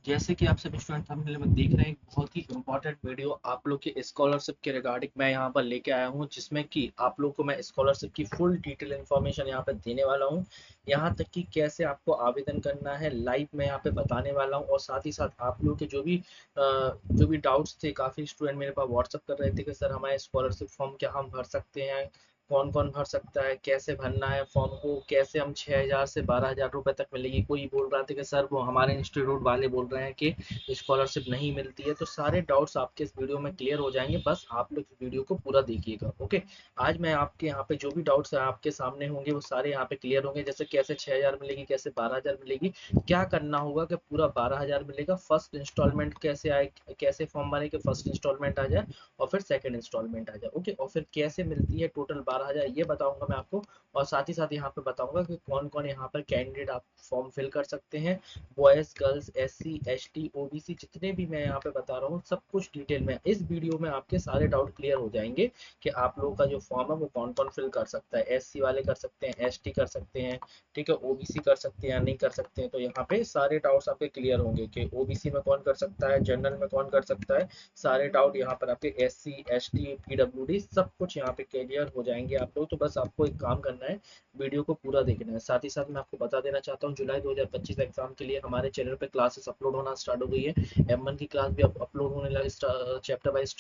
जैसे कि आप सभी स्टूडेंट थंबनेल में देख रहे हैं, एक बहुत ही इंपॉर्टेंट वीडियो आप लोग के स्कॉलरशिप के रिगार्डिंग मैं यहाँ पर लेके आया हूँ, जिसमें कि आप लोग को मैं स्कॉलरशिप की फुल डिटेल इन्फॉर्मेशन यहाँ पे देने वाला हूँ। यहाँ तक कि कैसे आपको आवेदन करना है लाइव मैं यहाँ पे बताने वाला हूँ। और साथ ही साथ आप लोग के जो भी डाउट्स थे, काफ़ी स्टूडेंट मेरे पास व्हाट्सअप कर रहे थे कि सर हमारे स्कॉलरशिप फॉर्म क्या हम भर सकते हैं, कौन कौन भर सकता है, कैसे भरना है फॉर्म को, कैसे हम 6,000 से 12,000 रुपए तक मिलेगी। कोई बोल रहा था कि सर वो हमारे इंस्टीट्यूट वाले बोल रहे हैं कि स्कॉलरशिप नहीं मिलती है। तो सारे डाउट्स आपके इस वीडियो में क्लियर हो जाएंगे, बस आप लोग इस वीडियो को पूरा देखिएगा। ओके, आज मैं आपके यहाँ पे जो भी डाउट्स है आपके सामने होंगे वो सारे यहाँ पे क्लियर होंगे। जैसे कैसे 6,000 मिलेगी, कैसे 12,000 मिलेगी, क्या करना होगा कि पूरा 12,000 मिलेगा, फर्स्ट इंस्टॉलमेंट कैसे आए, कैसे फॉर्म भरे कि फर्स्ट इंस्टॉलमेंट आ जाए और फिर सेकंड इंस्टॉलमेंट आ जाए। ओके, और फिर कैसे मिलती है टोटल 12,000 ये बताऊंगा मैं आपको। और साथ ही साथ यहाँ पे बताऊंगा कि कौन कौन यहाँ पर कैंडिडेट आप फॉर्म फिल कर सकते हैं, boys girls SC ST OBC जितने भी मैं यहाँ पे बता रहा हूँ सब कुछ डिटेल में इस वीडियो में आपके सारे डाउट क्लियर हो जाएंगे कि आप लोगों का जो फॉर्म है वो कौन कौन फिल कर सकता है। SC वाले कर सकते हैं, ST कर सकते हैं, ठीक है, OBC कर सकते हैं या नहीं कर सकते हैं। तो यहाँ पे सारे डाउट्स आपके क्लियर होंगे कि OBC में कौन कर सकता है, जनरल में कौन कर सकता है। सारे डाउट यहाँ पर आपके SC ST PWD सब कुछ यहाँ पे क्लियर हो जाएंगे आप लोग। तो बस आपको एक काम करना है, वीडियो को पूरा देखना है। साथ ही साथ मैं आपको बता देना चाहता हूँ, जुलाई 2025 एग्जाम के लिए हमारे चैनल पे क्लासेस अपलोड होना स्टार्ट हो गई है। M1 की क्लास भी अपलोड होने लगी, चैप्टर वाइज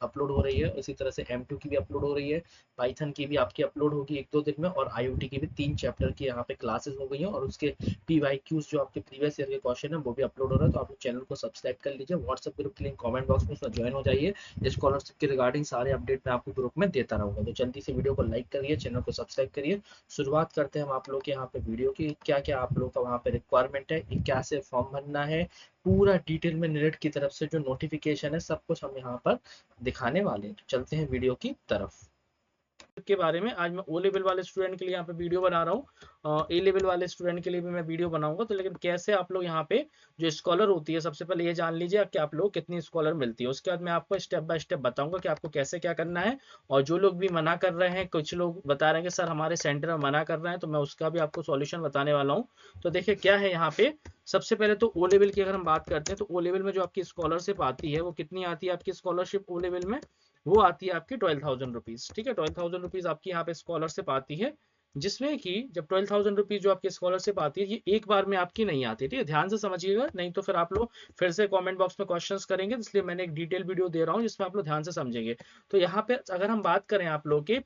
अपलोड हो रही है। इसी तरह से M2 की भी अपलोड हो रही है, पाइथन की भी आपकी अपलोड होगी 1-2 दिन में, और IoT की भी 3 चैप्टर की यहाँ पे क्लासेस हो गई हैं। और उसके PYQs जो आपके प्रीवियस ईयर के क्वेश्चन है वो भी अपलोड हो रहा है। तो आप चैनल को सब्सक्राइब कर लीजिए, व्हाट्सएप ग्रुप की लिंक कमेंट बॉक्स में उसमें ज्वाइन हो जाइए। स्कॉलरशिप के रिगार्डिंग सारे अपडेट मैं आपको ग्रुप में देता रहूंगा। तो जल्दी से वीडियो को लाइक करिए, चैनल को सब्सक्राइब करिए। शुरुआत करते हैं हम आप लोग के यहाँ पे वीडियो की, क्या क्या आप लोग का वहाँ पे रिक्वायरमेंट है, क्या से फॉर्म भरना है, पूरा डिटेल में नेट की तरफ से जो नोटिफिकेशन है सब कुछ हम यहाँ पर दिखाने वाले हैं। तो चलते हैं वीडियो की तरफ के बारे में। आज मैं O लेवल वाले स्टूडेंट के लिए यहाँ पे वीडियो बना रहा हूँ, A लेवल वाले स्टूडेंट के लिए भी मैं वीडियो बनाऊंगा। तो लेकिन कैसे आप लोग यहाँ पे जो स्कॉलर होती है, सबसे पहले ये जान लीजिए कि आप लोग कितनी स्कॉलर मिलती है। उसके बाद मैं आपको स्टेप बाय स्टेप बताऊंगा कि आपको कैसे क्या करना है। और जो लोग भी मना कर रहे हैं, कुछ लोग बता रहे हैं कि सर हमारे सेंटर में मना कर रहे हैं, तो मैं उसका भी आपको सॉल्यूशन बताने वाला हूँ। तो देखिए क्या है यहाँ पे, सबसे पहले तो O लेवल की अगर हम बात करते हैं तो O लेवल में जो आपकी स्कॉलरशिप आती है वो कितनी आती है आपकी स्कॉलरशिप O लेवल में, वो आती है आपकी 12,000 रुपीज। ठीक है, 12,000 रुपीज आपकी यहाँ पे स्कॉलरशिप आती है। जिसमें कि जब 12,000 रुपीज जो आपकी स्कॉलरशिप आती है ये एक बार में आपकी नहीं आती। ठीक है, ध्यान से समझिएगा, नहीं तो फिर आप लोग फिर से कमेंट बॉक्स में क्वेश्चंस करेंगे। इसलिए मैंने एक डिटेल वीडियो दे रहा हूँ जिसमें आप लोग ध्यान से समझेंगे। तो यहाँ पे अगर हम बात करें आप लोग की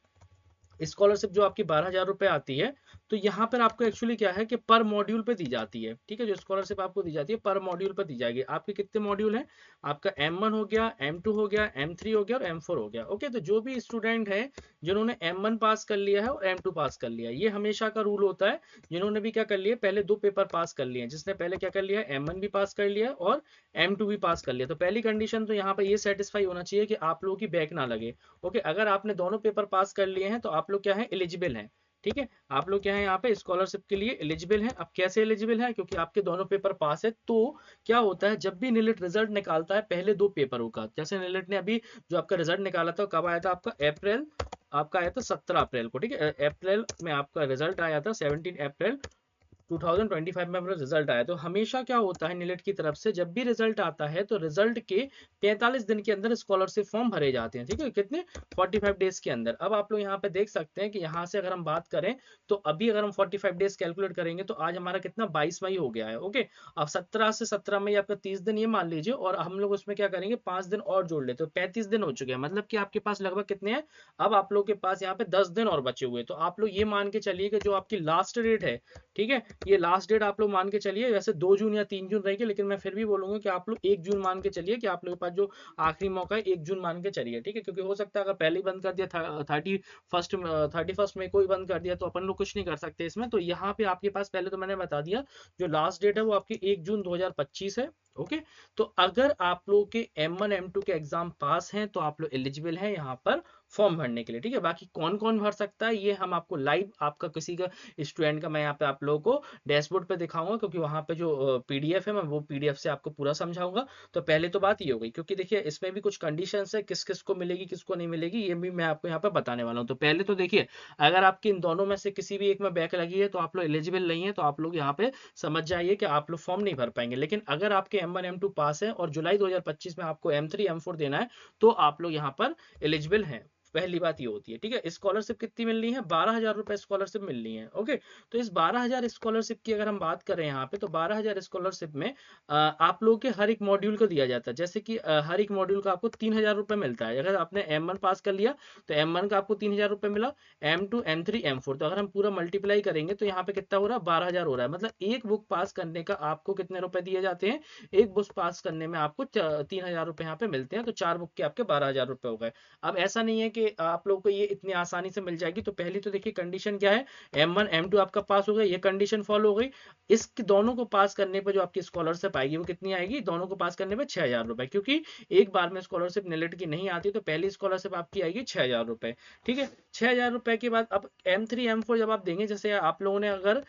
स्कॉलरशिप जो आपकी 12,000 रुपए आती है, तो यहाँ पर आपको एक्चुअली क्या है कि पर मॉड्यूल पे दी जाती है। ठीक है, जो स्कॉलरशिप आपको दी जाती है पर मॉड्यूल पे दी जाएगी। आपके कितने मॉड्यूल हैं, आपका M1 हो गया, M2 हो गया, M3 हो गया और M4 हो गया। ओके, तो जो भी स्टूडेंट है जिन्होंने M1 पास कर लिया है और M2 पास कर लिया है, ये हमेशा का रूल होता है। जिन्होंने भी क्या कर लिया, पहले 2 पेपर पास कर लिए हैं, जिसने पहले क्या कर लिया है M1 भी पास कर लिया और M2 भी पास कर लिया, तो पहली कंडीशन तो यहाँ पे ये सेटिस्फाई होना चाहिए कि आप लोगों की बैक ना लगे। ओके, अगर आपने दोनों पेपर पास कर लिए हैं तो आप लोग क्या है, एलिजिबल हैं। ठीक है, आप लोग क्या है यहाँ पे स्कॉलरशिप के लिए एलिजिबल हैं। अब कैसे एलिजिबल हैं, क्योंकि आपके दोनों पेपर पास है। तो क्या होता है, जब भी नीलिट रिजल्ट निकालता है पहले 2 पेपरों का, जैसे नीलिट ने अभी जो आपका रिजल्ट निकाला था कब आया था, आपका आया था 17 अप्रैल को। ठीक है, अप्रैल में आपका रिजल्ट आया था, 17 अप्रैल 2025 में अपना रिजल्ट आया। तो हमेशा क्या होता है नीलेट की तरफ से, जब भी रिजल्ट आता है तो रिजल्ट के 45 दिन के अंदर स्कॉलरशिप फॉर्म भरे जाते हैं। ठीक है, कितने, 45 डेज के अंदर। अब आप लोग यहाँ पे देख सकते हैं कि यहाँ से अगर हम बात करें तो अभी अगर हम 45 डेज कैलकुलेट करेंगे तो आज हमारा कितना 22 मई हो गया है। ओके, अब 17 से 17 मई आपका 30 दिन ये मान लीजिए, और हम लोग उसमें क्या करेंगे 5 दिन और जोड़ लेते, तो 35 दिन हो चुके हैं। मतलब कि आपके पास लगभग कितने हैं, अब आप लोग के पास यहाँ पे 10 दिन और बचे हुए। तो आप लोग ये मान के चलिए कि जो आपकी लास्ट डेट है, ठीक है, ये लास्ट डेट आप लोग मान के चलिए, वैसे 2 जून या 3 जून रहेगी, लेकिन मैं फिर भी बोलूंगा कि आप लोग 1 जून मान के चलिए कि आप लोगों के पास जो आखिरी मौका है 1 जून मान के चलिए। ठीक है, क्योंकि हो सकता है अगर पहले ही बंद कर दिया, 31 में कोई बंद कर दिया तो अपन लोग कुछ नहीं कर सकते इसमें। तो यहाँ पे आपके पास पहले तो मैंने बता दिया जो लास्ट डेट है वो आपकी 1 जून 2025 है। ओके, तो अगर आप लोग के M1 M2 के एग्जाम पास हैं तो आप लोग एलिजिबल हैं यहाँ पर फॉर्म भरने के लिए, ठीक है। बाकी कौन कौन भर सकता है ये हम आपको लाइव आपका किसी का स्टूडेंट का मैं यहाँ पे आप लोगों को डैशबोर्ड पे दिखाऊंगा, क्योंकि वहाँ पे जो पीडीएफ है मैं वो पीडीएफ से आपको पूरा समझाऊंगा। तो पहले तो बात ये हो गई, क्योंकि देखिए इसमें भी कुछ कंडीशंस है, किस किस को मिलेगी किसको नहीं मिलेगी ये भी मैं आपको यहाँ पे बताने वाला हूँ। तो पहले तो देखिए, अगर आपकी इन दोनों में से किसी भी एक में बैक लगी है तो आप लोग एलिजिबल नहीं है, तो आप लोग यहाँ पे समझ जाइए कि आप लोग फॉर्म नहीं भर पाएंगे। लेकिन अगर आपके M1 M2 पास है और जुलाई 2025 में आपको M3 M4 देना है तो आप लोग यहाँ पर एलिजिबल हैं। पहली बात ये होती है, ठीक है। स्कॉलरशिप कितनी मिलनी है? 12,000 रुपए स्कॉलरशिप मिलनी है, ओके। तो इस 12,000 स्कॉलरशिप की अगर हम बात करें यहाँ पे, तो 12,000 स्कॉलरशिप में आप लोगों के हर एक मॉड्यूल को दिया जाता है। जैसे कि हर एक मॉड्यूल का आपको 3,000 रुपए मिलता है। अगर आपने M1 पास कर लिया तो M1 का आपको 3,000 रुपए मिला, M2 M3 M4, तो अगर हम पूरा मल्टीप्लाई करेंगे तो यहाँ पे कितना हो रहा है? 12,000 हो रहा है। मतलब एक बुक पास करने का आपको कितने रुपए दिए जाते हैं? एक बुक पास करने में आपको 3,000 रुपए यहाँ पे मिलते हैं। तो 4 बुक के आपके 12,000 रुपए हो गए। अब ऐसा नहीं है कि आप लोग को ये इतनी आसानी से मिल जाएगी। तो पहली तो देखिए कंडीशन क्या है, M1 M2 आपका पास हो गया, ये कंडीशन फॉलो हो गई। इस दोनों को पास करने पर जो आपकी स्कॉलरशिप आएगी वो कितनी आएगी? दोनों को पास करने पर 6,000 रुपए, क्योंकि एक बार में स्कॉलरशिप नेलेट की नहीं आती। तो पहली स्कॉलरशिप आपकी आएगी 6,000 रुपए, ठीक है। 6,000 रुपए के बाद अब M3 M4 जब आप देंगे, जैसे आप लोगों ने अगर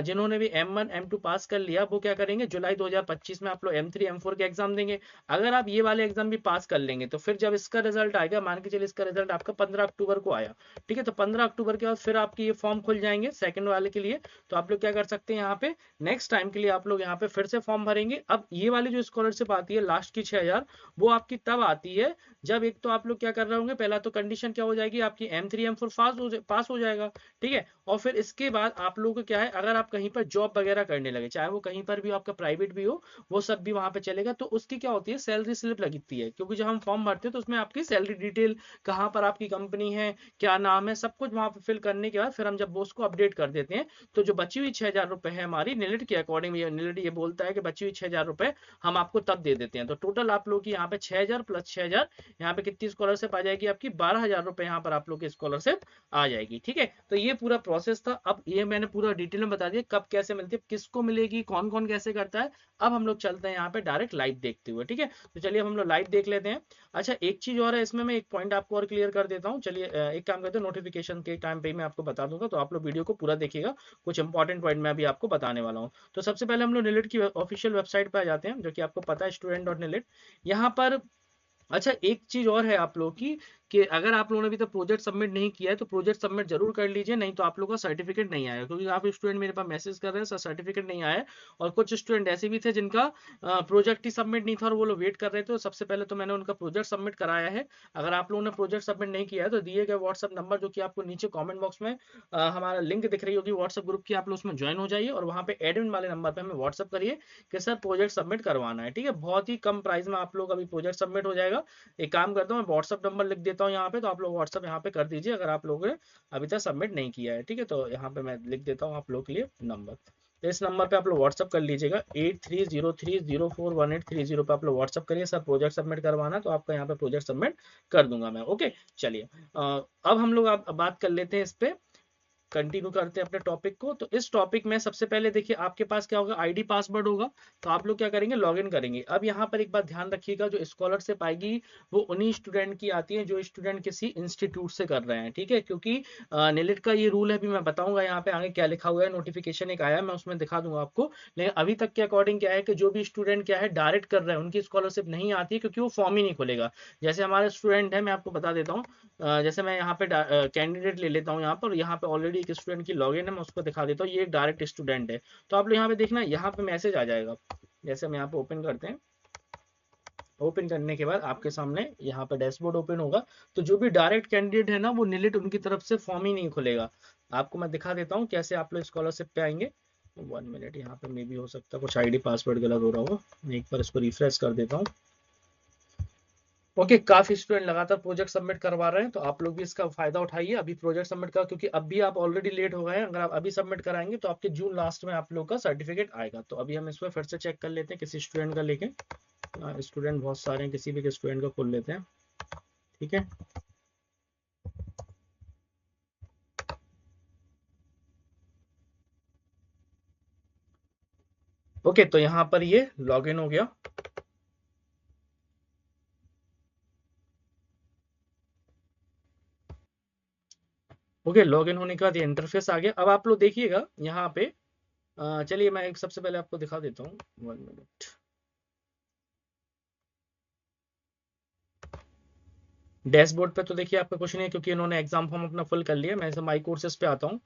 जिन्होंने भी M1 M2 पास कर लिया वो क्या करेंगे, जुलाई 2025 में आप लोग M3 M4 के एग्जाम देंगे। अगर आप ये वाले एग्जाम भी पास कर लेंगे तो फिर जब इसका रिजल्ट आएगा, मान के चलिए इसका रिजल्ट आपका 15 अक्टूबर को आया, ठीक है। तो 15 अक्टूबर के बाद फिर आपके ये फॉर्म खुल जाएंगे सेकंड वाले के लिए। तो आप लोग क्या कर सकते हैं, यहाँ पे नेक्स्ट टाइम के लिए आप लोग यहाँ पे फिर से फॉर्म भरेंगे। अब ये वाली जो स्कॉलरशिप आती है लास्ट की 6,000, वो आपकी तब आती है जब एक तो आप लोग क्या कर रहे होंगे, पहला तो कंडीशन क्या हो जाएगी आपकी, M3 M4 पास हो जाएगा, ठीक है। और फिर इसके बाद आप लोगों को क्या है, अगर आप कहीं पर जॉब वगैरह करने लगे, चाहे वो कहीं पर भी आपका प्राइवेट भी हो, वो सब भी वहां पे चलेगा। तो उसकी क्या होती है, सैलरी स्लिप लगती है, क्योंकि जब हम फॉर्म भरते हैं तो उसमें आपकी सैलरी डिटेल, कहाँ पर आपकी कंपनी है, क्या नाम है, सब कुछ वहां पे फिल करने के बाद फिर हम जब वो उसको अपडेट कर देते हैं, तो जो बची हुई 6,000 रुपए है हमारी निलिट के अकॉर्डिंग, निलिट ये बोलता है कि बची हुई 6,000 रुपए हम आपको तब दे देते हैं। तो टोटल आप लोग की यहाँ पे 6,000 प्लस 6,000, यहाँ पे कितनी स्कॉलरशिप आ जाएगी आपकी? 12,000 रुपए यहाँ पर आप लोग की स्कॉलरशिप आ जाएगी, ठीक है। तो ये पूरा प्रोसेस था। अब ये मैंने पूरा डिटेल में बता दिया कब कैसे मिलती है, किसको मिलेगी, कौन कौन कैसे करता है। अब हम लोग चलते हैं यहाँ पे डायरेक्ट लाइव देखते हुए, ठीक है। तो चलिए अब हम लोग लाइव देख लेते हैं। अच्छा, एक चीज और है इसमें, मैं एक पॉइंट आपको और क्लियर कर देता हूँ। चलिए एक काम करते हैं, नोटिफिकेशन के टाइम पे मैं आपको बता दूंगा, तो आप लोग वीडियो को पूरा देखिएगा। कुछ इंपॉर्टेंट पॉइंट मैं अभी आपको बताने वाला हूँ। तो सबसे पहले हम लोग निलिट की ऑफिशियल वेबसाइट पर आ जाते हैं, जो कि आपको पता है student.nilit। यहाँ पर अच्छा एक चीज और है आप लोगों की, कि अगर आप लोगों ने अभी तक प्रोजेक्ट सबमिट नहीं किया है तो प्रोजेक्ट सबमिट जरूर कर लीजिए, नहीं तो आप लोगों का सर्टिफिकेट नहीं आएगा। क्योंकि काफी स्टूडेंट मेरे पास मैसेज कर रहे हैं सर सर्टिफिकेट नहीं आया है, और कुछ स्टूडेंट ऐसे भी थे जिनका प्रोजेक्ट ही सबमिट नहीं था और वो लोग वेट कर रहे थे। तो सबसे पहले तो मैंने उनका प्रोजेक्ट सबमिट कराया है। अगर आप लोगों ने प्रोजेक्ट सबमिट नहीं किया है तो दिए गए व्हाट्सअप नंबर, जो कि आपको नीचे कॉमेंट बॉक्स में हमारा लिंक दिख रही होगी व्हाट्सअप ग्रुप की, आप लोग उसमें ज्वाइन हो जाइए और वहाँ पे एडमिन वाले नंबर पे हमें व्हाट्सअप करिए कि सर प्रोजेक्ट सबमिट करवाना है, ठीक है। बहुत ही कम प्राइस में आप लोग अभी प्रोजेक्ट सबमिट हो जाएगा। एक काम करता हूँ, मैं व्हाट्सअप नंबर लिख देता हूँ यहाँ पे, तो आप लोग व्हाट्सअप यहाँ पे कर दीजिए अगर आप लोगों ने अभी तक सबमिट नहीं किया है, ठीक है। तो यहाँ पे मैं लिख देता हूँ आप लोग के लिए नंबर। तो इस नंबर पे आप लोग व्हाट्सअप कर लीजिएगा, 8303041830 पे आप लोग व्हाट्सअप करिए सर प्रोजेक्ट सबमिट करवाना, तो आपका यहाँ पे प्रोजेक्ट सबमिट कर दूंगा मैं, ओके। चलिए अब हम लोग आप बात कर लेते हैं इस पे, कंटिन्यू करते हैं अपने टॉपिक को। तो इस टॉपिक में सबसे पहले देखिए आपके पास क्या होगा, आईडी पासवर्ड होगा। तो आप लोग क्या करेंगे, लॉगिन करेंगे। अब यहाँ पर एक बात ध्यान रखिएगा, जो स्कॉलरशिप आएगी वो उन्हीं स्टूडेंट की आती है जो स्टूडेंट किसी इंस्टीट्यूट से कर रहे हैं, ठीक है। क्योंकि निलिट का ये रूल है, भी मैं बताऊंगा यहाँ पे आगे क्या लिखा हुआ है, नोटिफिकेशन एक आया है मैं उसमें दिखा दूंगा आपको। लेकिन अभी तक के अकॉर्डिंग क्या है कि जो भी स्टूडेंट क्या है डायरेक्ट कर रहे हैं उनकी स्कॉलरशिप नहीं आती, क्योंकि वो फॉर्म ही नहीं खुलेगा। जैसे हमारे स्टूडेंट है, मैं आपको बता देता हूँ। जैसे मैं यहाँ पे कैंडिडेट ले लेता हूँ यहाँ पर, यहाँ पे ऑलरेडी एक स्टूडेंट की लॉगिन है, मैं उसको दिखा देता हूँ। ये एक डायरेक्ट स्टूडेंट है। तो आप लोग यहाँ पे देखना, यहाँ पे मैसेज आ जाएगा। जैसे हम यहाँ पे ओपन करते हैं, ओपन करने के बाद आपके सामने यहाँ पे डैशबोर्ड ओपन होगा। तो जो भी डायरेक्ट कैंडिडेट है ना, वो निलिट उनकी तरफ से फॉर्म ही नहीं खुलेगा। आपको मैं दिखा देता हूँ कैसे आप लोग स्कॉलरशिप पे आएंगे। 1 मिनट, यहाँ पे मे भी हो सकता है कुछ आईडी पासवर्ड गलत हो रहा हो, मैं एक बार इसको रिफ्रेश कर देता हूँ। ओके, काफी स्टूडेंट लगातार प्रोजेक्ट सबमिट करवा रहे हैं, तो आप लोग भी इसका फायदा उठाइए, अभी प्रोजेक्ट सबमिट करा, क्योंकि अभी आप ऑलरेडी लेट हो गए हैं। अगर आप अभी सबमिट कराएंगे तो आपके जून लास्ट में आप लोग का सर्टिफिकेट आएगा। तो अभी हम इसमें फिर से चेक कर लेते हैं किसी स्टूडेंट का लेके। स्टूडेंट बहुत सारे हैं, किसी भी स्टूडेंट का खोल लेते हैं, ठीक है। ओके, तो यहाँ पर ये लॉग इन हो गया। ओके, लॉगिन होने के बाद ये इंटरफेस आ गया। अब आप लोग देखिएगा यहाँ पे, चलिए मैं एक सबसे पहले आपको दिखा देता हूँ, 1 मिनट। डैशबोर्ड पे तो देखिए आपका कुछ नहीं है, क्योंकि इन्होंने एग्जाम फॉर्म अपना फुल कर लिया। मैं ऐसे माई कोर्सेज पे आता हूँ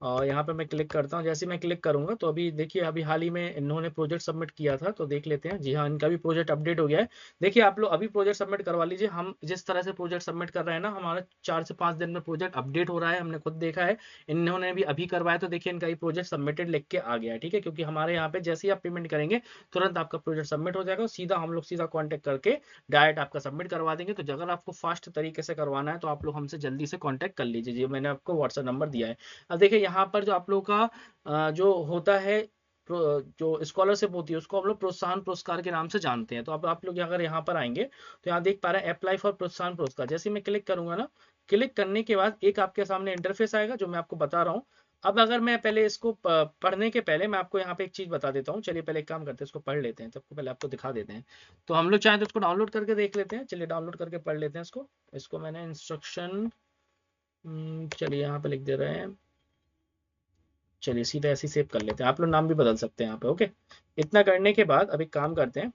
और यहाँ पे मैं क्लिक करता हूँ। जैसे मैं क्लिक करूंगा तो अभी देखिए, अभी हाल ही में इन्होंने प्रोजेक्ट सबमिट किया था, तो देख लेते हैं। जी हाँ, इनका भी प्रोजेक्ट अपडेट हो गया है। देखिए आप लोग अभी प्रोजेक्ट सबमिट करवा लीजिए। हम जिस तरह से प्रोजेक्ट सबमिट कर रहे हैं ना, हमारा 4 से 5 दिन में प्रोजेक्ट अपडेट हो रहा है, हमने खुद देखा है। इन्होंने भी अभी करवाया, तो देखिए इनका ही प्रोजेक्ट सबमिटेड लिख के आ गया है। ठीक है, क्योंकि हमारे यहाँ पे जैसे ही आप पेमेंट करेंगे तुरंत आपका प्रोजेक्ट सबमिट हो जाएगा, सीधा हम लोग सीधा कॉन्टेक्ट करके डायरेक्ट आपका सबमिट करवा देंगे। तो अगर आपको फास्ट तरीके से करवाना है तो आप लोग हमसे जल्दी से कांटेक्ट कर लीजिए। जी, मैंने आपको व्हाट्सएप नंबर दिया है। अब देखिए यहाँ पर जो आप लोग का जो होता है, जो स्कॉलरशिप होती है उसको हम लोग प्रोत्साहन पुरस्कार के नाम से जानते हैं। तो अब आप लोग अगर यहाँ पर आएंगे तो यहाँ देख पा रहे हैं अप्लाई फॉर प्रोत्साहन पुरस्कार। जैसे मैं क्लिक करूंगा ना, क्लिक करने के बाद एक आपके सामने इंटरफेस आएगा जो मैं आपको बता रहा हूँ। अब अगर मैं पहले इसको पढ़ने के पहले मैं आपको यहाँ पे एक चीज बता देता हूँ। चलिए पहले एक काम करते हैं, इसको पढ़ लेते हैं, सबको पहले आपको दिखा देते हैं। तो हम लोग चाहें तो इसको डाउनलोड करके देख लेते हैं। चलिए डाउनलोड करके पढ़ लेते हैं इसको। इसको मैंने इंस्ट्रक्शन, चलिए यहाँ पे लिख दे रहे हैं। चलिए सीधा ऐसे सेव कर लेते हैं, आप लोग नाम भी बदल सकते हैं यहाँ पे। ओके, इतना करने के बाद अब एक काम करते हैं,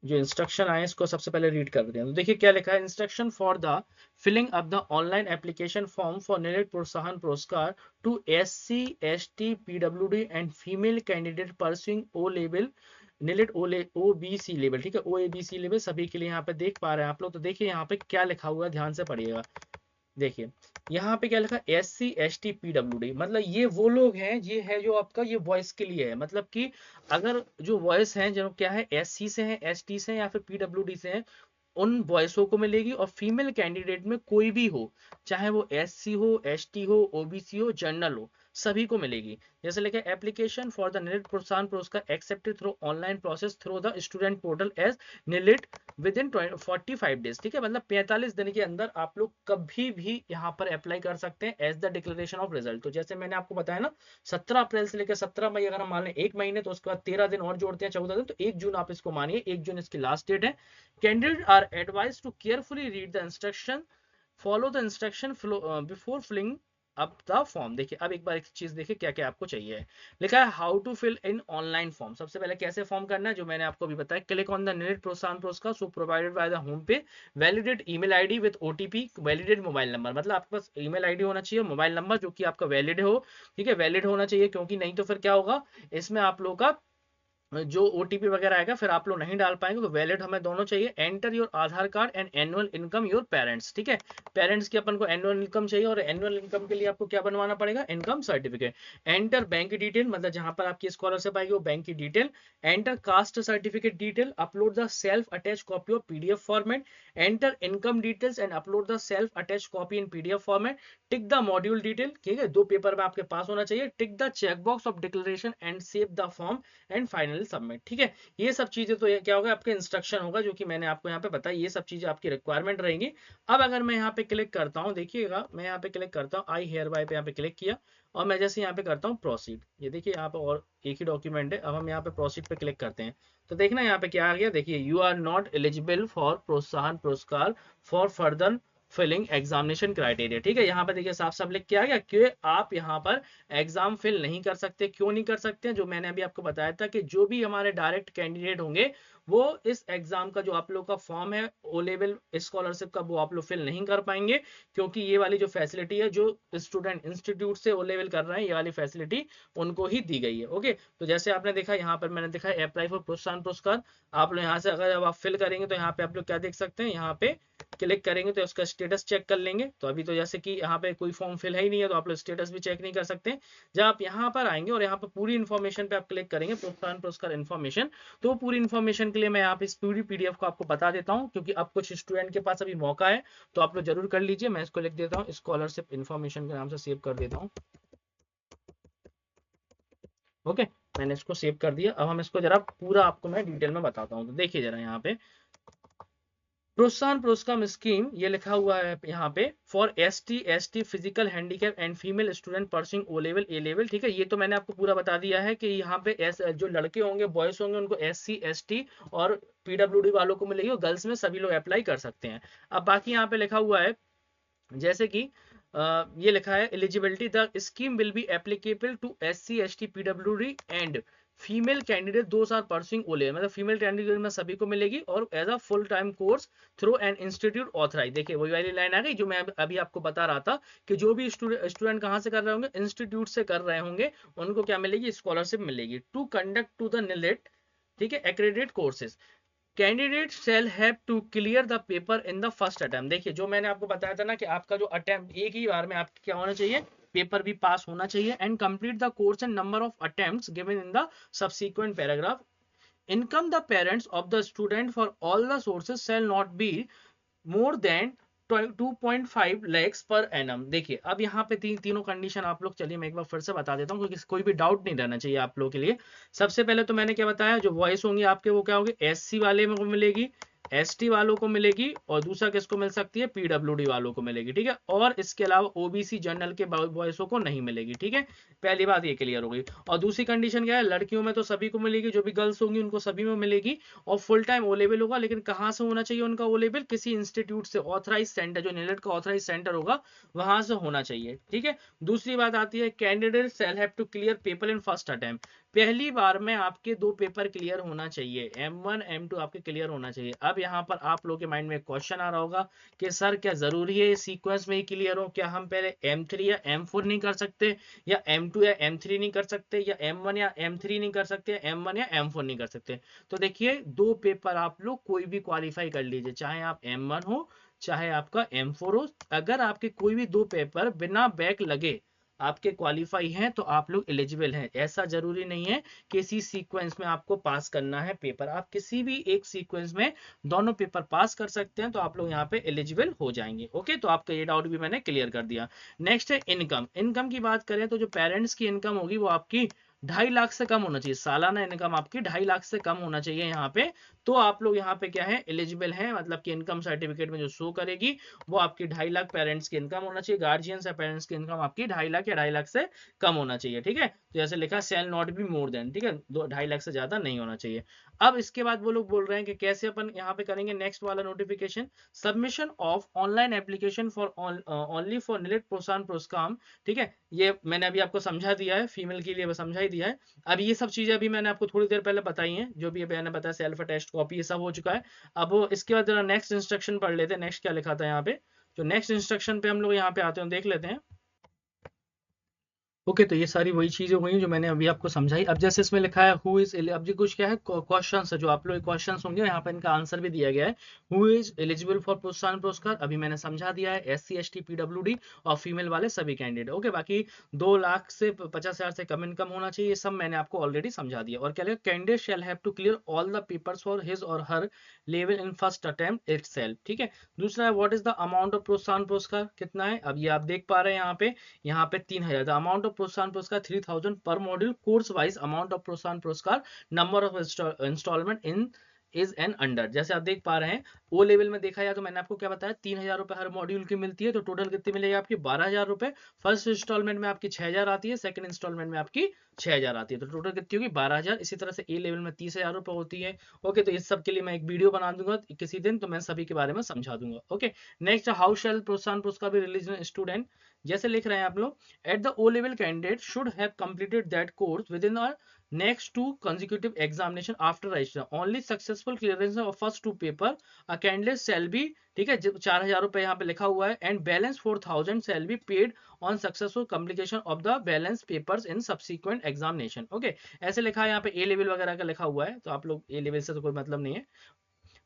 जो इंस्ट्रक्शन आए इसको सबसे पहले रीड करते हैं। तो देखिए क्या लिखा है, instruction for the filling up the online application form for NIELIT प्रोत्साहन पुरस्कार to SC ST PWD and female candidate pursuing O level NIELIT OBC level. ठीक है, OABC लेवल सभी के लिए यहाँ पे देख पा रहे हैं आप लोग। तो देखिए यहाँ पे क्या लिखा हुआ है, ध्यान से पढ़िएगा। देखिए यहाँ पे क्या लिखा, SC ST PWD, मतलब ये वो लोग हैं, ये है जो आपका ये वॉइस के लिए है। मतलब कि अगर जो वॉइस हैं जो क्या है, SC से हैं, ST से हैं या फिर PWD से हैं, उन वॉइसों को मिलेगी। और फीमेल कैंडिडेट में कोई भी हो, चाहे वो SC हो, ST हो, OBC हो, जनरल हो, सभी को मिलेगी। जैसे लिखा एप्लीकेशन फॉर द नीलेट प्रोत्साहन पुरस्कार accepted through online process through the student portal as NIELIT within 45 days. ठीक है, मतलब 45 दिन के अंदर आप लोग कभी भी यहाँ पर अप्लाई कर सकते हैं as the declaration of result. तो जैसे मैंने आपको बताया ना, 17 अप्रैल से लेकर 17 मई अगर हम मान लें 1 महीने, तो उसके बाद 13 दिन और जोड़ते हैं, 14 दिन, तो 1 जून आप इसको मानिए, 1 जून इसकी लास्ट डेट है। Candidates are advised to carefully read the instruction, follow the instruction flow before filling up the form। देखिए अब एक बार एक चीज देखिए क्या क्या आपको चाहिए है। लिखा है how to fill in online form. सबसे पहले कैसे फॉर्म करना है, जो मैंने आपको अभी बताया, क्लिक ऑन द नीलेट प्रोत्साहन पुरस्कार सो प्रोवाइडेड बाय द होम पे, validate email ID with OTP, validate mobile number. मतलब आपके पास ईमेल आईडी होना चाहिए, मोबाइल नंबर जो कि आपका वैलिड हो। ठीक है, वैलिड होना चाहिए, क्योंकि नहीं तो फिर क्या होगा, इसमें आप लोग का जो OTP वगैरह आएगा फिर आप लोग नहीं डाल पाएंगे। तो वैलिड हमें दोनों चाहिए। Enter your Aadhaar card and annual income your parents. ठीक है, पेरेंट्स की अपन को एनुअल इनकम चाहिए, और एनुअल इनकम के लिए आपको क्या बनवाना पड़ेगा, income certificate. Enter bank detail, मतलब जहां पर आपकी स्कॉलरशिप आएगी वो बैंक की detail. Inter caste certificate detail, upload the self attach copy of PDF format. Enter income details and upload the self attach copy in PDF format. Tick the module detail, ठीक है, 2 paper में आपके पास होना चाहिए। Tick the checkbox of declaration and save the form and final submit. ठीक है, ये सब चीजें तो ये क्या होगा, आपके इंस्ट्रक्शन होगा जो कि मैंने आपको यहाँ पे बताया। ये सब चीजें आपकी रिक्वायरमेंट रहेंगी। अब अगर मैं यहाँ पे क्लिक करता हूँ, देखिएगा मैं यहाँ पे क्लिक करता हूँ, आई हेयर बाय पे यहाँ पे क्लिक किया, और मैं जैसे यहाँ पे करता हूँ प्रोसीड, ये देखिए यहाँ पे और एक ही डॉक्यूमेंट है। अब हम यहाँ पे प्रोसीड पे क्लिक करते हैं, तो देखना यहाँ पे क्या आ गया। देखिए you are not eligible for प्रोत्साहन पुरस्कार for further filling examination criteria. ठीक है, यहाँ पे देखिए साफ साफ लिख के आ गया कि आप यहाँ पर एग्जाम फिल नहीं कर सकते। क्यों नहीं कर सकते, जो मैंने अभी आपको बताया था कि जो भी हमारे डायरेक्ट कैंडिडेट होंगे वो इस एग्जाम का जो आप लोग का फॉर्म है ओ लेवल स्कॉलरशिप का, वो आप लोग फिल नहीं कर पाएंगे। क्योंकि ये वाली जो फैसिलिटी है, जो स्टूडेंट इंस्टीट्यूट से ओ लेवल कर रहे हैं, ये वाली फैसिलिटी उनको ही दी गई है। ओके, तो जैसे आपने देखा यहाँ पर मैंने देखा अप्लाई फॉर प्रोत्साहन पुरस्कार, आप लोग यहाँ से अगर जब आप फिल करेंगे तो यहाँ पे आप लोग क्या देख सकते हैं, यहाँ पे क्लिक करेंगे तो उसका स्टेटस चेक कर लेंगे। तो अभी तो जैसे कि यहाँ पे कोई फॉर्म फिल है ही नहीं है, तो आप लोग स्टेटस भी चेक नहीं कर सकते। जब आप यहाँ पर आएंगे और यहाँ पर पूरी इन्फॉर्मेशन पे आप क्लिक करेंगे, प्रोत्साहन पुरस्कार इन्फॉर्मेशन, तो पूरी इन्फॉर्मेशन के लिए मैं यहाँ पे इस पूरी PDF को आपको बता देता हूँ, क्योंकि अब कुछ स्टूडेंट के पास अभी मौका है, तो आप लोग जरूर कर लीजिए। मैं इसको लिख देता हूँ, स्कॉलरशिप इन्फॉर्मेशन के नाम से सेव कर देता हूँ। ओके, मैंने इसको सेव कर दिया। अब हम इसको जरा पूरा आपको मैं डिटेल में बताता हूँ। तो देखिए जरा यहाँ पे प्रोत्साहन पुरस्कार स्कीम, ये लिखा हुआ है यहाँ पे, for ST ST physical handicap and female student pursuing O level A level. ठीक है, ये तो मैंने आपको पूरा बता दिया है कि यहाँ पे जो लड़के होंगे, बॉयज होंगे, उनको SC ST और PWD वालों को मिलेगी, और गर्ल्स में सभी लोग अप्लाई कर सकते हैं। अब बाकी यहाँ पे लिखा हुआ है, जैसे कि ये लिखा है eligibility, the scheme will be applicable to SC ST PWD and female candidate those are pursuing O level, मतलब फीमेल कैंडिडेट में सभी को मिलेगी और as a full time course through an institute authorise. देखिए वही वाली लाइन आ गई जो मैं अभी आपको बता रहा था कि जो भी स्टूडेंट कहाँ से कर रहे होंगे, इंस्टीट्यूट से कर रहे होंगे, उनको क्या मिलेगी, स्कॉलरशिप मिलेगी to conduct to the NIELIT, ठीक है, accredited courses. Candidate shall have to clear the paper in the first attempt. देखिए जो मैंने आपको बताया था ना कि आपका जो अटेम्प्ट एक ही बार में आपका क्या होना चाहिए, पेपर भी पास होना चाहिए, and complete the course and number of attempts given in the subsequent paragraph. Income the parents of the student for all the sources shall not be more then 2.5 lakhs per annum. देखिए अब यहाँ पे तीनों condition आप लोग, चलिए मैं एक बार फिर से बता देता हूँ क्योंकि कोई भी डाउट नहीं रहना चाहिए आप लोगों के लिए। सबसे पहले तो मैंने क्या बताया, जो वॉइस होंगी आपके वो क्या होगी, SC वाले में मिलेगी, ST वालों को मिलेगी, और दूसरा किसको मिल सकती है, PWD वालों को मिलेगी, ठीक है। और इसके अलावा OBC जनरल के वॉइसों को नहीं मिलेगी, ठीक है। पहली बात ये क्लियर हो गई। और दूसरी कंडीशन क्या है, लड़कियों में तो सभी को मिलेगी, जो भी गर्ल्स होंगी उनको सभी में मिलेगी, और फुल टाइम ओ लेवल होगा, लेकिन कहाँ से होना चाहिए उनका ओ लेवल, किसी इंस्टीट्यूट से, ऑथराइज सेंटर, जो नेलेट का ऑथराइज सेंटर होगा वहां से होना चाहिए, ठीक है। दूसरी बात आती है, candidate shall have to clear paper in first attempt. पहली बार में आपके 2 पेपर क्लियर होना चाहिए, M1 M2 आपके क्लियर होना चाहिए। अब यहाँ पर आप लोगों के माइंड में क्वेश्चन आ रहा होगा कि सर क्या जरूरी है सीक्वेंस में ही क्लियर हो, क्या हम पहले M3 या M4 नहीं कर सकते, या M2 या M3 नहीं कर सकते, या M1 या M3 नहीं कर सकते, M1 या M4 नहीं कर सकते? तो देखिए 2 पेपर आप लोग कोई भी क्वालिफाई कर लीजिए, चाहे आप M1 हो चाहे आपका M4 हो, अगर आपके कोई भी 2 पेपर बिना बैक लगे आपके क्वालिफाई हैं तो आप लोग एलिजिबल हैं। ऐसा जरूरी नहीं है कि इसी सीक्वेंस में आपको पास करना है पेपर, आप किसी भी एक सीक्वेंस में दोनों पेपर पास कर सकते हैं तो आप लोग यहाँ पे एलिजिबल हो जाएंगे। ओके, तो आपका ये डाउट भी मैंने क्लियर कर दिया। नेक्स्ट है इनकम। इनकम की बात करें तो जो पेरेंट्स की इनकम होगी वो आपकी 2.5 लाख से कम होना चाहिए, सालाना इनकम आपकी 2.5 लाख से कम होना चाहिए यहाँ पे। तो आप लोग यहाँ पे क्या है, एलिजिबल हैं, मतलब कि इनकम सर्टिफिकेट में जो शो करेगी वो आपकी 2.5 लाख पेरेंट्स की इनकम होना चाहिए, गार्जियंस या पेरेंट्स की इनकम आपकी 2.5 लाख या 2.5 लाख से कम होना चाहिए, ठीक है। तो जैसे लिखा shall not be more than, ठीक है, 2.5 लाख से ज्यादा नहीं होना चाहिए। अब इसके बाद वो लोग बोल रहे हैं कि कैसे अपन यहाँ पे करेंगे, नेक्स्ट वाला notification, submission of online application for only for NIELIT प्रोत्साहन पुरस्कार, ठीक है। ये मैंने अभी आपको समझा दिया है, फीमेल के लिए समझा ही दिया है। अब ये सब चीजें अभी मैंने आपको थोड़ी देर पहले बताई हैं, जो भी मैंने बताया सेल्फ टेस्ट कॉपी ये सब हो चुका है। अब इसके बाद जरा नेक्स्ट इंस्ट्रक्शन पढ़ लेते हैं, नेक्स्ट क्या लिखा था यहाँ पे। जो नेक्स्ट इंस्ट्रक्शन पे हम लोग यहाँ पे आते हैं, देख लेते हैं। ओके, तो ये सारी वही चीजें हुई जो मैंने अभी आपको समझाई। अब जैसे इसमें लिखा है हु इज, अब जी कुछ क्या है क्वेश्चंस है, जो आप लोग क्वेश्चंस होंगे यहाँ पे इनका आंसर भी दिया गया है। हु इज एलिजिबल फॉर प्रोत्साहन पुरस्कार, अभी मैंने समझा दिया है, SC ST PWD और फीमेल वाले सभी कैंडिडेट। ओके, बाकी 2 लाख से 50,000 से कम इनकम होना चाहिए, ये सब मैंने आपको ऑलरेडी समझा दिया। और क्या लिखा, candidate shall have to clear all the papers for his और हर level in first attempt itself, ठीक है। दूसरा है what is the amount of प्रोत्साहन पुरस्कार, कितना है, अब ये आप देख पा रहे हैं यहाँ पे 3,000, द अमाउंट ऑफ प्रोत्साहन पुरस्कार 3,000 पर module, course wise amount of प्रोत्साहन पुरस्कार, number of installment in is an under. जैसे आप देख पा रहे हैं ओ लेवल में देखा जाए तो मैंने आपको क्या बताया, 3,000 रुपए हर मॉड्यूल की मिलती है, तो टोटल कितनी मिलेगी आपकी, 12,000 रुपए। फर्स्ट इंस्टॉलमेंट में आपकी 6,000 आती है, सेकंड इंस्टॉलमेंट में आपकी 6,000 आती है, तो टोटल कितनी होगी, 12,000। इसी तरह से ए लेवल में 30,000 रुपए होती है। ओके, तो इस सब के लिए मैं एक वीडियो बना दूंगा किसी दिन, तो मैं सभी के बारे में समझा दूंगा। ओके, नेक्स्ट हाउ शेल प्रोत्साहन पुरस्कार भी रिलीज स्टूडेंट, जैसे लिख रहे हैं आप लोग, at the O level candidate should have completed that course within next 2 consecutive examination after registration, only successful clearance of first 2 paper a candidate shall be, ठीक है, 4,000 रुपए यहाँ पे लिखा हुआ है, and balance 4,000 shall be paid on successful completion of the balance papers in subsequent examination। Okay, ऐसे लिखा है यहाँ पे, ए लेवल वगैरह का लिखा हुआ है, तो आप लोग ए लेवल से तो कोई मतलब नहीं है।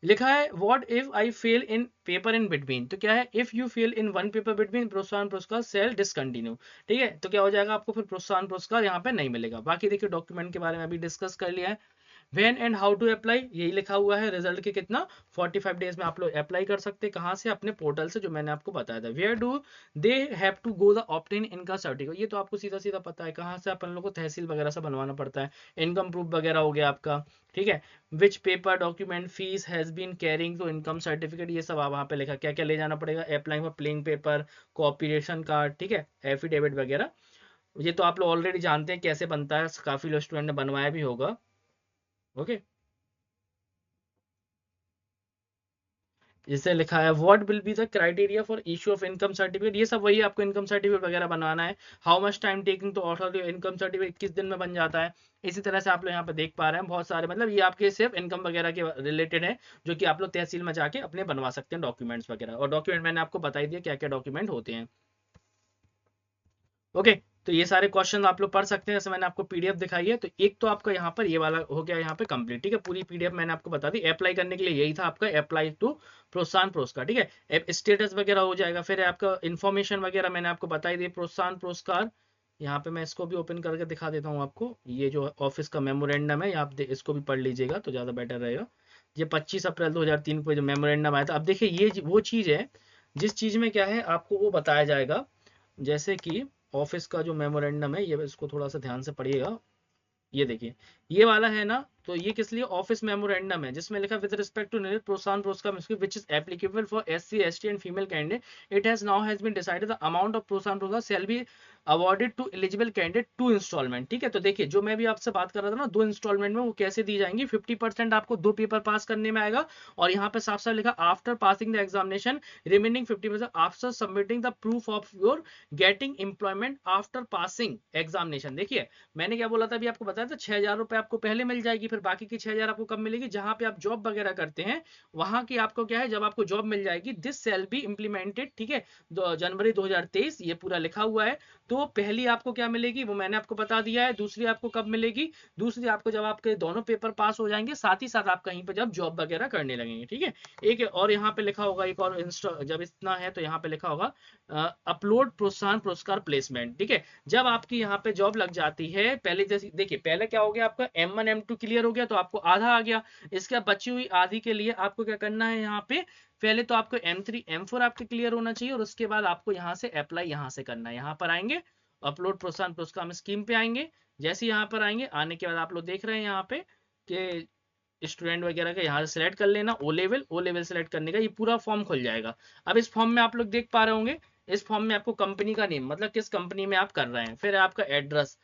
लिखा है what if I fail in paper in between, तो क्या है, if you fail in one paper between प्रोत्साहन पुरस्कार सेल डिसकंटिन्यू, ठीक है। तो क्या हो जाएगा, आपको फिर प्रोत्साहन पुरस्कार यहाँ पे नहीं मिलेगा। बाकी देखिए डॉक्यूमेंट के बारे में अभी डिस्कस कर लिया है। When and how to apply, यही लिखा हुआ है, रिजल्ट के कितना 45 डेज में आप लोग अप्लाई कर सकते हैं, कहाँ से, अपने पोर्टल से, जो मैंने आपको बताया था। Where do they have to go the obtain income certificate, ये तो आपको सीधा सीधा पता है, कहाँ से अपन लोग को तहसील वगैरह से बनवाना पड़ता है, इनकम प्रूफ वगैरह हो गया आपका, ठीक है। Which paper document fees has been carrying to income certificate, ये सब आप वहाँ पे लिखा, क्या क्या ले जाना पड़ेगा, apply for playing paper, corporation card, ठीक है, एफिडेविट वगैरह। ये तो आप लोग ऑलरेडी जानते हैं कैसे बनता है, काफी लोग स्टूडेंट ने बनवाया भी होगा। ओके, जैसे लिखा है what will be the criteria for issue of income certificate, ये सब वही आपको इनकम सर्टिफिकेट वगैरह बनाना है। How much time taking to author your income certificate, 21 दिन में बन जाता है। इसी तरह से आप लोग यहाँ पे देख पा रहे हैं बहुत सारे, मतलब ये आपके सिर्फ इनकम वगैरह के रिलेटेड है, जो कि आप लोग तहसील में जाके अपने बनवा सकते हैं डॉक्यूमेंट्स वगैरह। और डॉक्यूमेंट मैंने आपको बता ही दिया क्या क्या डॉक्यूमेंट होते हैं। ओके, तो ये सारे क्वेश्चन आप लोग पढ़ सकते हैं, जैसे मैंने आपको पीडीएफ दिखाई है। तो एक तो आपका यहाँ पर ये वाला हो गया यहाँ पे कंप्लीट, ठीक है। पूरी पीडीएफ मैंने आपको बता दी। अप्लाई करने के लिए यही था आपका, अप्लाई टू प्रोत्साहन पुरस्कार, ठीक है। स्टेटस वगैरह हो जाएगा, फिर आपका इन्फॉर्मेशन वगैरह मैंने आपको बताई दी। प्रोत्साहन पुरस्कार, यहाँ पे मैं इसको भी ओपन करके दिखा देता हूँ आपको। ये जो ऑफिस का मेमोरेंडम है, आप इसको भी पढ़ लीजिएगा तो ज्यादा बेटर रहेगा। ये 25 अप्रैल 2003 को जो मेमोरेंडम आया था। अब देखिए ये वो चीज है जिस चीज में क्या है आपको वो बताया जाएगा। जैसे कि ऑफिस का जो मेमोरेंडम है, ये इसको थोड़ा सा ध्यान से पढ़िएगा। ये देखिए ये वाला है ना, तो ये किस लिए ऑफिस मेमोरेंडम है, जिसमें लिखा विद रिस्पेक्ट टू निर्धारित प्रोत्साहन पुरस्कार which is applicable for SC ST and female candidate it has now has been decided the amount of प्रोत्साहन पुरस्कार shall be awarded to eligible candidate two installment, ठीक है। तो देखिए जो मैं भी आपसे बात कर रहा था ना, 2 इंस्टॉलमेंट में वो कैसे दी जाएंगी। 50% आपको 2 पेपर पास करने में आएगा, और यहाँ पे साफ साफ लिखा after passing the examination remaining 50% after submitting the proof of your getting employment after passing examination. देखिए मैंने क्या बोला था अभी आपको बताया था, 6,000 रुपए आपको पहले मिल जाएगी, फिर बाकी की 6,000 आपको कब मिलेगी, जहां पे आप जॉब वगैरह करते हैं वहां की आपको क्या है, जब आपको जॉब मिल जाएगी। दिस सेल बी इंप्लीमेंटेड, ठीक है, जनवरी 2023 ये पूरा लिखा हुआ है। तो पहली आपको क्या मिलेगी वो मैंने आपको बता दिया है। दूसरी आपको कब मिलेगी, दूसरी आपको जब आपके दोनों पेपर पास हो जाएंगे, साथ ही साथ आप कहीं पर जब जॉब वगैरह करने लगेंगे, ठीक है। एक और यहाँ पे लिखा होगा एक और जब इतना है तो यहाँ पे लिखा होगा अपलोड प्रोत्साहन पुरस्कार प्लेसमेंट, ठीक है। जब आपकी यहाँ पे जॉब लग जाती है, पहले जैसे देखिए पहले क्या हो गया आपका M1 M2 क्लियर हो गया तो आपको आधा आ गया। इसके बची हुई आधी के लिए आपको क्या करना है, यहाँ पे पहले तो आपको M3 M4 आपके क्लियर होना चाहिए, और उसके बाद आपको यहाँ से अप्लाई यहाँ से करना है। यहाँ पर आएंगे अपलोड प्रोत्साहन पुरस्कार स्कीम पे आएंगे। जैसे यहाँ पर आएंगे, आने के बाद आप लोग देख रहे हैं यहाँ पे कि स्टूडेंट वगैरह का यहाँ से सिलेक्ट कर लेना, ओ लेवल सेलेक्ट करने का ये पूरा फॉर्म खुल जाएगा। अब इस फॉर्म में आप लोग देख पा रहे होंगे, इस फॉर्म में आपको कंपनी का नेम, मतलब किस कंपनी में आप कर रहे हैं, फिर आपका एड्रेस,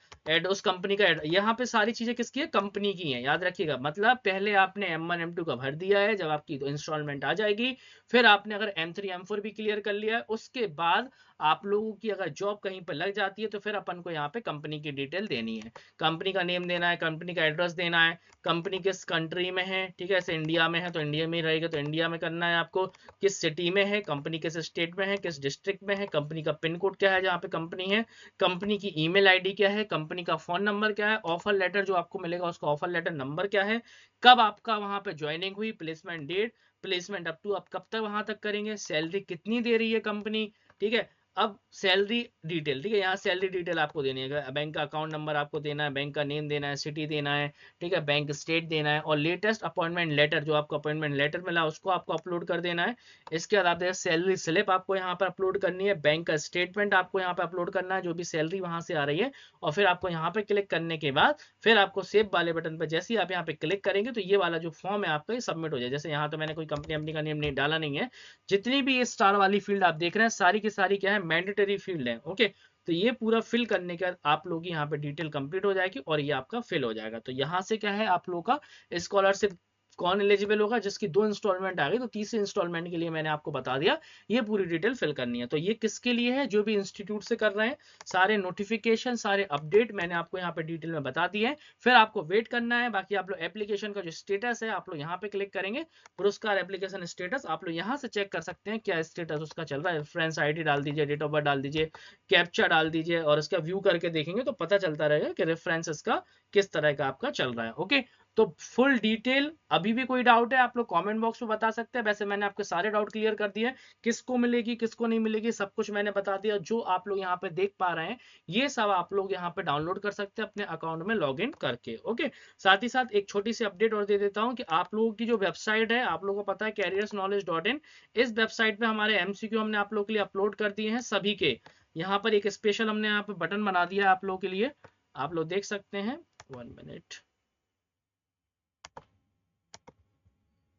उस कंपनी का यहाँ पे सारी चीजें किसकी है, कंपनी की है, याद रखिएगा। मतलब पहले आपने M1 M2 का भर दिया है, जब आपकी तो इंस्टॉलमेंट आ जाएगी, फिर आपने अगर M3 M4 भी क्लियर कर लिया है, उसके बाद आप लोगों की अगर जॉब कहीं पर लग जाती है तो फिर अपन को यहाँ पे कंपनी की डिटेल देनी है। कंपनी का नेम देना है, कंपनी का एड्रेस देना है, कंपनी किस कंट्री में है, ठीक है। ऐसे इंडिया में है तो इंडिया में ही रहेगा तो इंडिया में करना है आपको। किस सिटी में है कंपनी, किस स्टेट में है, किस डिस्ट्रिक्ट में है, कंपनी का पिन कोड क्या है जहाँ पे कंपनी है, कंपनी की ईमेल आईडी क्या है, कंपनी का फोन नंबर क्या है, ऑफर लेटर जो आपको मिलेगा उसका ऑफर लेटर नंबर क्या है, कब आपका वहां पे ज्वाइनिंग हुई, placement date, placement up to आप कब तक वहां तक करेंगे, सैलरी कितनी दे रही है कंपनी, ठीक है। अब सैलरी डिटेल, ठीक है, यहाँ सैलरी डिटेल आपको देनी है, बैंक का अकाउंट नंबर आपको देना है, बैंक का नेम देना है, सिटी देना है, ठीक है, बैंक स्टेट देना है, और लेटेस्ट अपॉइंटमेंट लेटर जो आपको अपॉइंटमेंट लेटर मिला उसको आपको अपलोड कर देना है। इसके बाद आप देखिए सैलरी स्लिप आपको यहाँ पर अपलोड करनी है, बैंक का स्टेटमेंट आपको यहाँ पर अपलोड करना है जो भी सैलरी वहां से आ रही है, और फिर आपको यहाँ पे क्लिक करने के बाद फिर आपको सेव वाले बटन पर जैसे ही आप यहाँ पे क्लिक करेंगे तो ये वाला जो फॉर्म है आपका ये सबमिट हो जाए। जैसे यहाँ तो मैंने कोई कंपनी अपनी का नेम नहीं डाला नहीं है, जितनी भी ये स्टार वाली फील्ड आप देख रहे हैं सारी की सारी क्या है, मैंडेटरी फील्ड है, ओके। तो ये पूरा फिल करने के बाद आप लोग यहाँ पे डिटेल कंप्लीट हो जाएगी और ये आपका फिल हो जाएगा। तो यहाँ से क्या है आप लोगों का स्कॉलरशिप कौन एलिजिबल होगा, जिसकी 2 इंस्टॉलमेंट आ गई तो तीसरे इंस्टॉलमेंट के लिए मैंने आपको बता दिया ये पूरी डिटेल फिल करनी है। तो ये किसके लिए है, जो भी इंस्टीट्यूट से कर रहे हैं, सारे नोटिफिकेशन सारे अपडेट मैंने आपको यहाँ पे डिटेल में बता दिए हैं। फिर आपको वेट करना है, बाकी आप लोग एप्लीकेशन का जो स्टेटस है आप लोग यहाँ पे क्लिक करेंगे, पुरस्कार एप्लीकेशन स्टेटस आप लोग यहाँ से चेक कर सकते हैं क्या स्टेटस उसका चल रहा है। रेफरेंस आईडी डाल दीजिए, डेट ऑफ बर्थ डाल दीजिए, कैप्चा डाल दीजिए, और इसका व्यू करके देखेंगे तो पता चलता रहेगा कि रेफरेंस इसका किस तरह का आपका चल रहा है, ओके। तो फुल डिटेल, अभी भी कोई डाउट है आप लोग कमेंट बॉक्स में बता सकते हैं। वैसे मैंने आपके सारे डाउट क्लियर कर दिए, किसको मिलेगी किसको नहीं मिलेगी सब कुछ मैंने बता दिया। जो आप लोग यहाँ पे देख पा रहे हैं ये सब आप लोग यहाँ पे डाउनलोड कर सकते हैं अपने अकाउंट में लॉग इन करके, ओके। साथ ही साथ एक छोटी सी अपडेट और दे देता हूँ कि आप लोगों की जो वेबसाइट है आप लोगों को पता है careersknowledge.in, इस वेबसाइट पे हमारे MCQ हमने आप लोगों के लिए अपलोड कर दिए हैं सभी के। यहाँ पर एक स्पेशल हमने यहाँ पे बटन बना दिया है आप लोगों के लिए, आप लोग देख सकते हैं। 1 मिनट,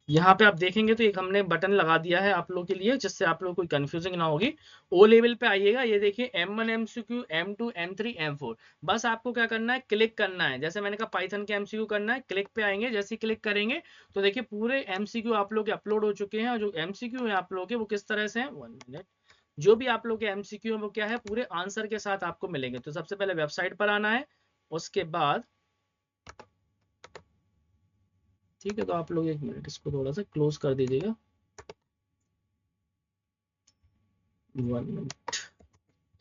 यहाँ पे आप देखेंगे तो एक हमने बटन लगा दिया है आप लोगों के लिए, जिससे आप लोग कोई कंफ्यूजिंग ना होगी। ओ लेवल पे आइएगा, ये देखिए M1 MCQ, M2 M3 M4। बस आपको क्या करना है, क्लिक करना है। जैसे मैंने कहा पाइथन के MCQ करना है, क्लिक पे आएंगे। जैसे क्लिक करेंगे तो देखिए पूरे MCQ आप लोग के अपलोड हो चुके हैं। और जो MCQ है आप लोग के वो किस तरह से हैं, 1 मिनट, जो भी आप लोग के MCQ है वो क्या है, पूरे आंसर के साथ आपको मिलेंगे। तो सबसे पहले वेबसाइट पर आना है, उसके बाद ठीक है, तो आप लोग 1 मिनट इसको थोड़ा सा क्लोज कर दीजिएगा, 1 मिनट।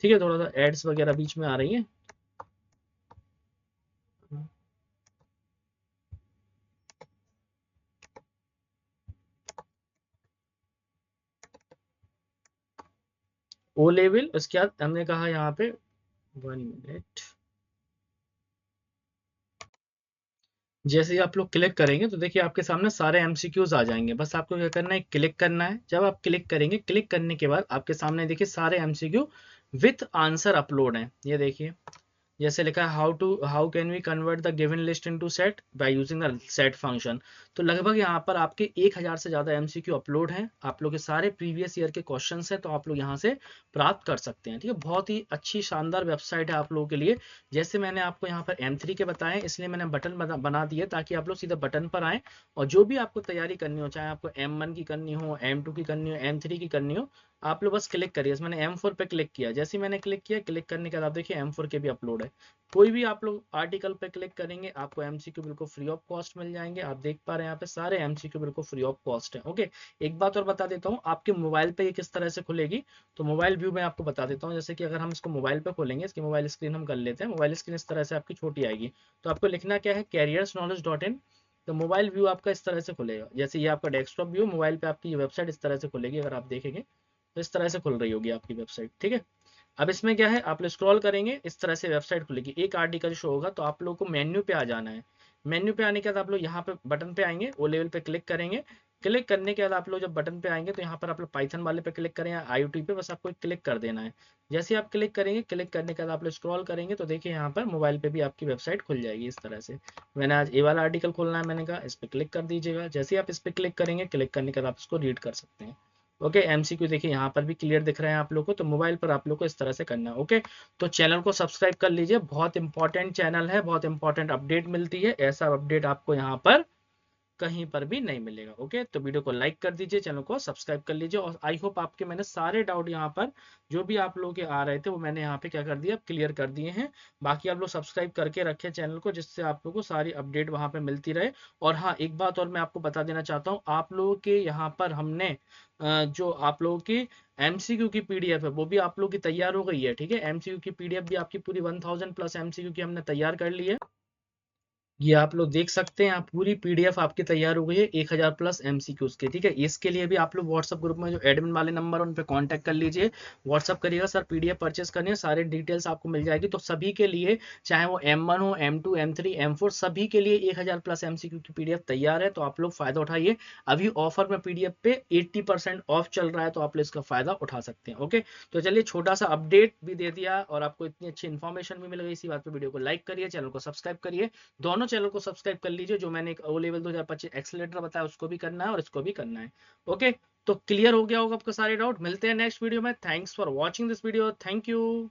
ठीक है, थोड़ा सा एड्स वगैरह बीच में आ रही है। ओ लेवल, उसके बाद हमने कहा यहाँ पे 1 मिनट। जैसे ही आप लोग क्लिक करेंगे तो देखिए आपके सामने सारे एमसीक्यूज आ जाएंगे। बस आपको क्या करना है, क्लिक करना है। जब आप क्लिक करेंगे, क्लिक करने के बाद आपके सामने देखिए सारे एमसीक्यू विथ आंसर अपलोड हैं। ये देखिए जैसे लिखा है how can we convert the given list into set by using the set function. तो लगभग यहाँ पर आपके 1000 से ज्यादा एमसीक्यू अपलोड हैं। आप लोग के सारे प्रीवियस ईयर के क्वेश्चंस हैं, तो आप लोग यहाँ से प्राप्त कर सकते हैं। ठीक है, बहुत ही अच्छी शानदार वेबसाइट है आप लोगों के लिए। जैसे मैंने आपको यहाँ पर M3 के बताए, इसलिए मैंने बटन बना दिए ताकि आप लोग सीधे बटन पर आए और जो भी आपको तैयारी करनी हो, चाहे आपको M1 की करनी हो, M2 की करनी हो, M3 की करनी हो, आप लोग बस क्लिक करिए। मैंने M4 पे क्लिक किया। जैसे ही मैंने क्लिक किया, क्लिक करने के बाद आप देखिए M4 के भी अपलोड है। कोई भी आप लोग आर्टिकल पे क्लिक करेंगे, आपको एमसीक्यू बिल्कुल फ्री ऑफ कॉस्ट मिल जाएंगे। आप देख पा रहे हैं यहाँ पे सारे एमसीक्यू बिल्कुल फ्री ऑफ कॉस्ट है। ओके, एक बात और बता देता हूँ, आपके मोबाइल पे ये किस तरह से खुलेगी। तो मोबाइल व्यू में आपको बता देता हूँ। जैसे कि अगर हम इसको मोबाइल पे खोलेंगे, इसकी मोबाइल स्क्रीन हम कर लेते हैं। मोबाइल स्क्रीन इस तरह से आपकी छोटी आएगी। तो आपको लिखना क्या है, careersknowledge.in। तो मोबाइल व्यू आपका इस तरह से खुलेगा। जैसे ये आपका डेस्कटॉप व्यू, मोबाइल पे आपकी ये वेबसाइट इस तरह से खुलेगी। अगर आप देखेंगे तो इस तरह से खुल रही होगी आपकी वेबसाइट। ठीक है, अब इसमें क्या है, आप लोग स्क्रॉल करेंगे, इस तरह से वेबसाइट खुलेगी, एक आर्टिकल शो होगा। तो आप लोग को मेन्यू पे आ जाना है। मेन्यू पे आने के बाद आप लोग यहाँ पे बटन पे आएंगे, ओ लेवल पे क्लिक करेंगे। क्लिक करने के बाद आप लोग जब बटन पे आएंगे तो यहाँ पर आप लोग पाइथन वाले पे क्लिक करें या IoT पे, बस आपको क्लिक कर देना है। जैसे आप क्लिक करेंगे, क्लिक करने के बाद आप लोग स्क्रॉल करेंगे तो देखिए यहाँ पर मोबाइल पे भी आपकी वेबसाइट खुल जाएगी इस तरह से। मैंने आज ये वाला आर्टिकल खोलना है, मैंने कहा इस पर क्लिक कर दीजिएगा। जैसे ही आप इस पर क्लिक करेंगे, क्लिक करने के बाद आप इसको रीड कर सकते हैं। ओके, एमसीक्यू देखिए यहाँ पर भी क्लियर दिख रहे हैं आप लोग को। तो मोबाइल पर आप लोग को इस तरह से करना है। ओके, तो चैनल को सब्सक्राइब कर लीजिए, बहुत इंपॉर्टेंट चैनल है, बहुत इंपॉर्टेंट अपडेट मिलती है। ऐसा अपडेट आपको यहाँ पर कहीं पर भी नहीं मिलेगा। ओके, तो वीडियो को लाइक कर दीजिए, चैनल को सब्सक्राइब कर लीजिए। और आई होप आपके मैंने सारे डाउट यहाँ पर जो भी आप लोगों के आ रहे थे वो मैंने यहाँ पे क्या कर दिया, क्लियर कर दिए हैं। बाकी आप लोग सब्सक्राइब करके रखें चैनल को, जिससे आप लोगों को सारी अपडेट वहाँ पे मिलती रहे। और हाँ, एक बात और मैं आपको बता देना चाहता हूँ, आप लोगों के यहाँ पर हमने जो आप लोगों की एमसीक्यू की पीडीएफ है वो भी आप लोग की तैयार हो गई है। ठीक है, एमसीक्यू की पीडीएफ भी आपकी पूरी 1000+ एमसीक्यू की हमने तैयार कर ली है। ये आप लोग देख सकते हैं, आप पूरी पीडीएफ आपकी तैयार हो गई है 1000+ एमसीक्यूज के। ठीक है, इसके लिए भी आप लोग व्हाट्सएप ग्रुप में जो एडमिन वाले नंबर है उन पे कांटेक्ट कर लीजिए, व्हाट्सएप करिएगा, सर पीडीएफ परचेस करनी है, सारे डिटेल्स आपको मिल जाएगी। तो सभी के लिए, चाहे वो M1 हो, M2, M3, M4, सभी के लिए 1000+ एमसीक्यू की पीडीएफ तैयार है। तो आप लोग फायदा उठाइए। अभी ऑफर में पीडीएफ पे 80% ऑफ चल रहा है, तो आप लोग इसका फायदा उठा सकते हैं। ओके, तो चलिए छोटा सा अपडेट भी दे दिया और आपको इतनी अच्छी इन्फॉर्मेशन भी मिल गई। इसी बात पे वीडियो को लाइक करिए, चैनल को सब्सक्राइब करिए। दोनों चैनल को सब्सक्राइब कर लीजिए। जो मैंने एक ओ लेवल 2025 एक्सेलेटर बताया उसको भी करना है और इसको भी करना है। ओके, तो क्लियर हो गया होगा आपका सारे डाउट। मिलते हैं नेक्स्ट वीडियो में। Thanks for watching this video, thank you.